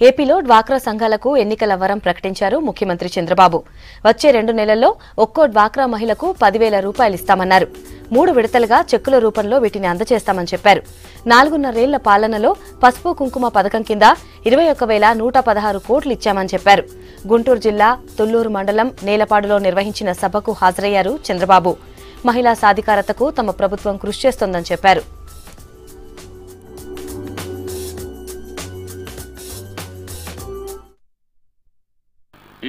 ఏపీలో డ్వాక్రా సంఘాలకు ఎన్నికల వరం ప్రకటించారు ముఖ్యమంత్రి చంద్రబాబు. వచ్చే 2 నెలల్లో ఒక్కో డ్వాక్రా మహిళకు 10,000 రూపాయలు ఇస్తామన్నారు. 3 విడతలుగా చెక్కుల రూపంలో వీటిని అందజేస్తామని చెప్పారు. 4.5 పాలనలో పసుపు కుంకుమ పథకం కింద 21,116 కోట్లు ఇచ్చామని చెప్పారు. గుంటూరు జిల్లా తుళ్లూరు మండలం నేలపాడులో నిర్వహించిన సభకు హాజరయ్యారు చంద్రబాబు. మహిళా సాధికారతకు తమ ప్రభుత్వం కృషి చేస్తోందని చెప్పారు.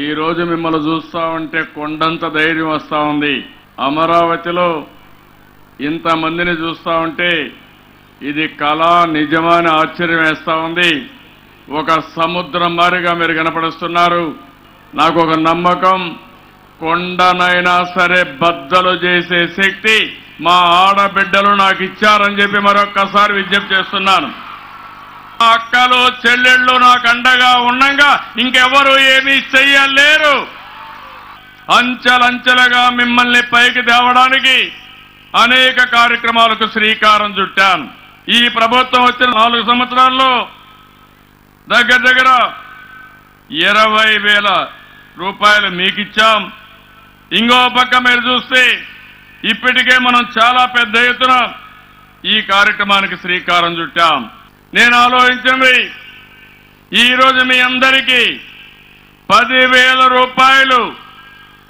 ఈ రోజు మిమ్మల్ని చూస్తా ఉంటే కొండంత ధైర్యం వస్తా ఉంది. అమరావతిలో ఇంతమందిని చూస్తా ఉంటే ఇది కళ నిజమా అని ఆశ్చర్యం వేస్తా ఉంది. ఒక సముద్రం మారిగా మీరు కనపడుస్తున్నారు. నాకు ఒక నమ్మకం, కొండనైనా సరే బద్దలు చేసే శక్తి మా ఆడబిడ్డలు నాకు ఇచ్చారని చెప్పి మరొక్కసారి విజ్ఞప్తి చేస్తున్నాను. అక్కలు చెల్లెళ్ళు నాకు అండగా ఉండగా ఇంకెవరు ఏమీ చెయ్యలేరు. అంచెలంచెలుగా మిమ్మల్ని పైకి తేవడానికి అనేక కార్యక్రమాలకు శ్రీకారం చుట్టాను. ఈ ప్రభుత్వం వచ్చిన 4 సంవత్సరాల్లో దగ్గర 20,000 రూపాయలు మీకు ఇచ్చాం. ఇంకో పక్క మీరు చూస్తే ఇప్పటికే మనం చాలా పెద్ద ఎత్తున ఈ కార్యక్రమానికి శ్రీకారం చుట్టాం. నేను ఆలోచించింది, ఈరోజు మీ అందరికీ 10,000 రూపాయలు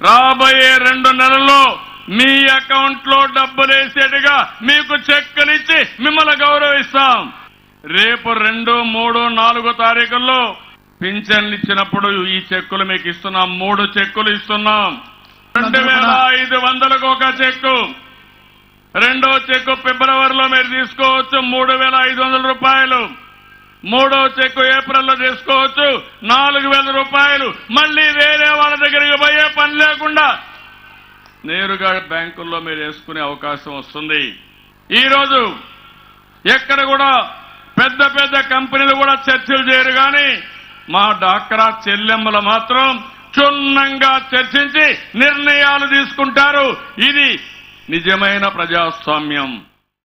రాబోయే 2 నెలల్లో మీ అకౌంట్లో డబ్బులు వేసేట్టుగా మీకు చెక్కులు ఇచ్చి మిమ్మల్ని గౌరవిస్తాం. రేపు 2, 3, 4 తారీఖుల్లో పింఛన్లు ఇచ్చినప్పుడు ఈ చెక్కులు మీకు ఇస్తున్నాం. 3 చెక్కులు ఇస్తున్నాం. 2,500కు ఒక చెక్కు. రెండో చెక్కు ఫిబ్రవరిలో మీరు తీసుకోవచ్చు, 3,500 రూపాయలు. 3వ చెక్కు ఏప్రిల్లో తీసుకోవచ్చు, 4,000 రూపాయలు. మళ్ళీ వేరే వాళ్ళ దగ్గరికి పోయే పని లేకుండా నేరుగా బ్యాంకుల్లో మీరు వేసుకునే అవకాశం వస్తుంది. ఈరోజు ఎక్కడ కూడా పెద్ద పెద్ద కంపెనీలు కూడా చర్చలు చేయరు, కానీ మా డ్వాక్రా చెల్లెమ్మలు మాత్రం క్షుణ్ణంగా చర్చించి నిర్ణయాలు తీసుకుంటారు. ఇది నిజమైన ప్రజాస్వామ్యం.